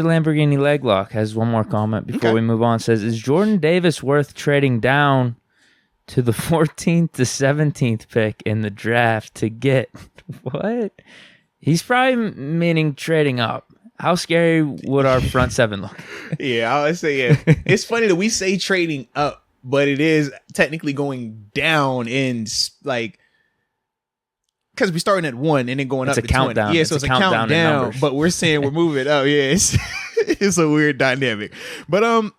Lamborghini Leglock has one more comment before we move on. Says, is Jordan Davis worth trading down to the 14th to 17th pick in the draft to get what? He's probably meaning trading up. How scary would our front seven look? Yeah, I would say, yeah. It's funny that we say trading up, but it is technically going down in like, because we're starting at 1 and then going it's up a to countdown. 20. Yeah, so it's a countdown, but we're saying we're moving up. Yeah, it's a weird dynamic. But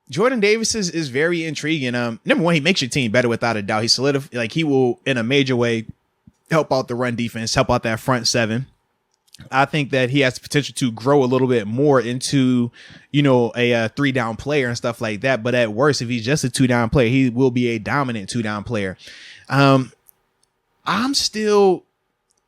Jordan Davis is very intriguing. Number one, he makes your team better without a doubt. He's solidified, like he will in a major way help out the run defense, help out that front seven. I think that he has the potential to grow a little bit more into, a 3-down player and stuff like that. But at worst, if he's just a 2-down player, he will be a dominant 2-down player. I'm still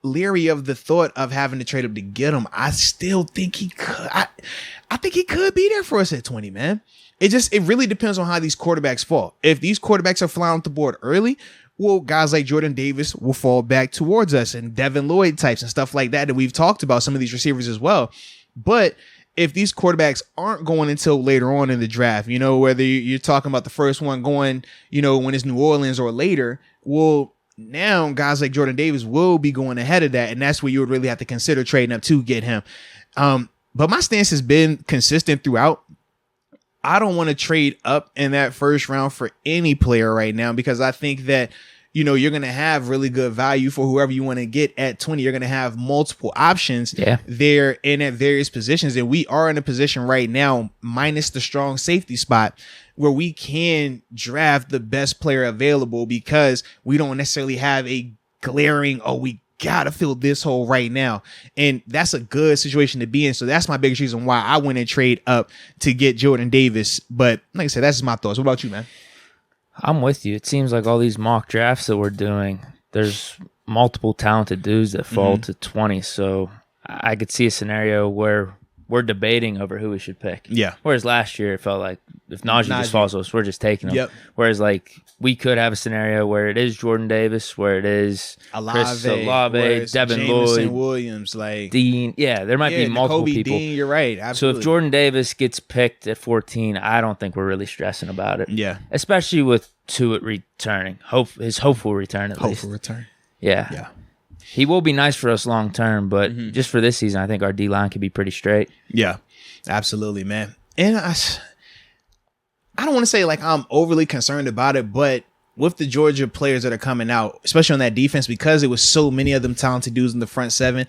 leery of the thought of having to trade up to get him. I still think he could. I think he could be there for us at 20, man. It really depends on how these quarterbacks fall. If these quarterbacks are flying off the board early, well, guys like Jordan Davis will fall back towards us, and Devin Lloyd types and stuff like that we've talked about, some of these receivers as well. But if these quarterbacks aren't going until later on in the draft, whether you're talking about the first one going, when it's New Orleans or later, well, now guys like Jordan Davis will be going ahead of that, and that's where you would really have to consider trading up to get him. But my stance has been consistent throughout. I don't want to trade up in that first round for any player right now, because I think that, you're going to have really good value for whoever you want to get at 20. You're going to have multiple options there and at various positions. And we are in a position right now, minus the strong safety spot, where we can draft the best player available, because we don't necessarily have a glaring, we gotta fill this hole right now. And that's a good situation to be in. So that's my biggest reason why I went and trade up to get Jordan Davis. But like I said, that's my thoughts. What about you, man? I'm with you. It seems like all these mock drafts that we're doing, there's multiple talented dudes that fall to 20. So I could see a scenario where we're debating over who we should pick. Yeah. Whereas last year it felt like if Najee just falls to us, we're just taking him. Yep. Whereas like we could have a scenario where it is Jordan Davis, where it is Chris Olave, Devin Lloyd, Williams, like Dean. Yeah, there might be multiple Kobe people. Dean, you're right. Absolutely. So if Jordan Davis gets picked at 14, I don't think we're really stressing about it. Yeah. Especially with Tuitt returning. His hopeful return at least. Hopeful return. Yeah. Yeah. He will be nice for us long term, but just for this season, I think our D-line could be pretty straight. Yeah, absolutely, man. And I don't want to say like I'm overly concerned about it, but with the Georgia players that are coming out, especially on that defense, because it was so many of them talented dudes in the front seven,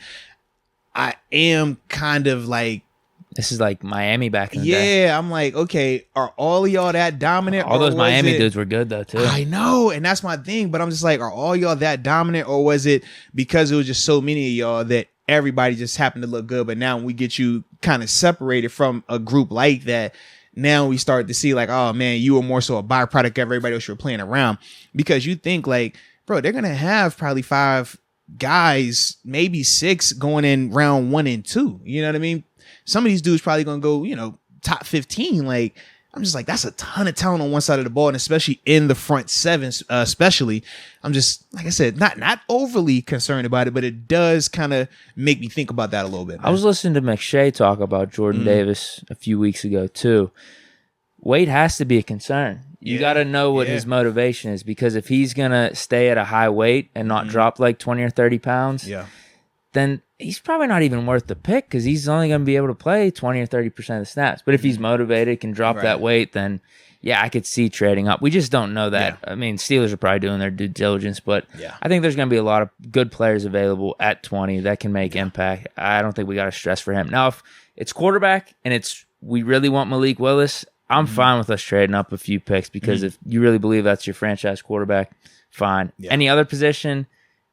I am kind of like, this is like Miami back in the day. Yeah, I'm like, okay, are all of y'all that dominant? All those Miami dudes were good, though, too. I know, and that's my thing, but I'm just like, are all y'all that dominant, or was it because it was just so many of y'all that everybody just happened to look good, but now when we get you kind of separated from a group like that, now we start to see like, oh, man, you were more so a byproduct of everybody else you were playing around, because you think like, bro, they're going to have probably 5 guys, maybe 6 going in round 1 and 2. You know what I mean? Some of these dudes probably going to go, top 15. Like, I'm just like, that's a ton of talent on one side of the ball, and especially in the front seven, especially. I'm just, like I said, not overly concerned about it, but it does kind of make me think about that a little bit, man. I was listening to McShay talk about Jordan Davis a few weeks ago, too. Weight has to be a concern. You got to know what his motivation is, because if he's going to stay at a high weight and not drop like 20 or 30 pounds, then he's probably not even worth the pick, because he's only going to be able to play 20 or 30% of the snaps. But if he's motivated, can drop that weight, then I could see trading up. We just don't know that. I mean, Steelers are probably doing their due diligence, but I think there's going to be a lot of good players available at 20 that can make impact. I don't think we got to stress for him. Now, if it's quarterback and we really want Malik Willis, I'm fine with us trading up a few picks, because if you really believe that's your franchise quarterback, fine. Any other position,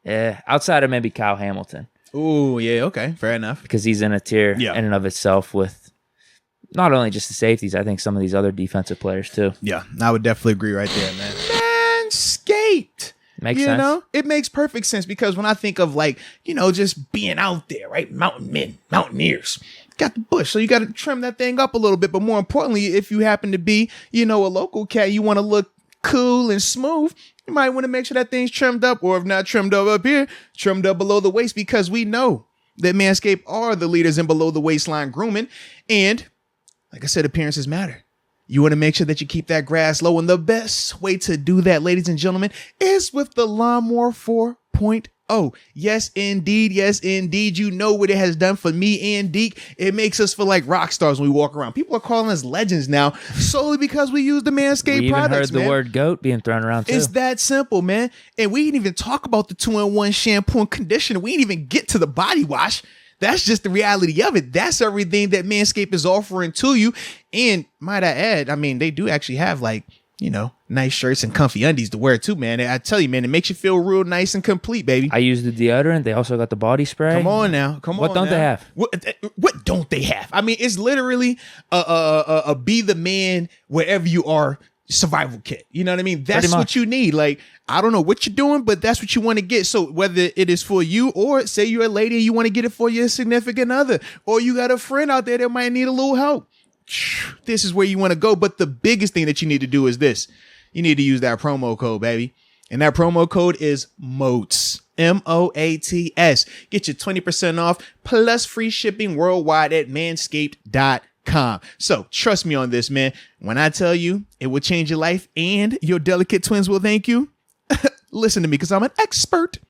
outside of maybe Kyle Hamilton. Ooh, yeah, okay, fair enough. Because he's in a tier in and of itself with not only just the safeties, I think some of these other defensive players too. Yeah, I would definitely agree right there, man. Manscaped. Makes sense. It makes perfect sense, because when I think of like, just being out there, right? Mountaineers. Got the bush, so you got to trim that thing up a little bit. But more importantly, if you happen to be, a local cat, you want to look cool and smooth, you might want to make sure that thing's trimmed up, or if not trimmed up here, trimmed up below the waist, because we know that Manscaped are the leaders in below the waistline grooming. And like I said, appearances matter. You want to make sure that you keep that grass low. And the best way to do that, ladies and gentlemen, is with the Lawnmower 4.0. Yes, indeed. Yes, indeed. You know what it has done for me and Deke. It makes us feel like rock stars when we walk around. People are calling us legends now solely because we use the Manscaped products, we even heard the word goat being thrown around too. It's that simple, man. And we didn't even talk about the 2-in-1 shampoo and conditioner. We didn't even get to the body wash. That's just the reality of it. That's everything that Manscaped is offering to you. And might I add, I mean, they do actually have like, you know, nice shirts and comfy undies to wear too, man. I tell you, man, it makes you feel real nice and complete, baby. I use the deodorant. They also got the body spray. Come on now. Come on. What don't they have? What don't they have? I mean, it's literally a be the man wherever you are survival kit. You know what I mean? That's what you need. Like, I don't know what you're doing, but that's what you want to get. So whether it is for you or say you're a lady and you want to get it for your significant other, or you got a friend out there that might need a little help, this is where you want to go. But the biggest thing that you need to do is this. You need to use that promo code, baby. And that promo code is MOATS. MOATS. Get you 20% off plus free shipping worldwide at manscaped.com. So trust me on this, man. When I tell you it will change your life and your delicate twins will thank you, listen to me because I'm an expert.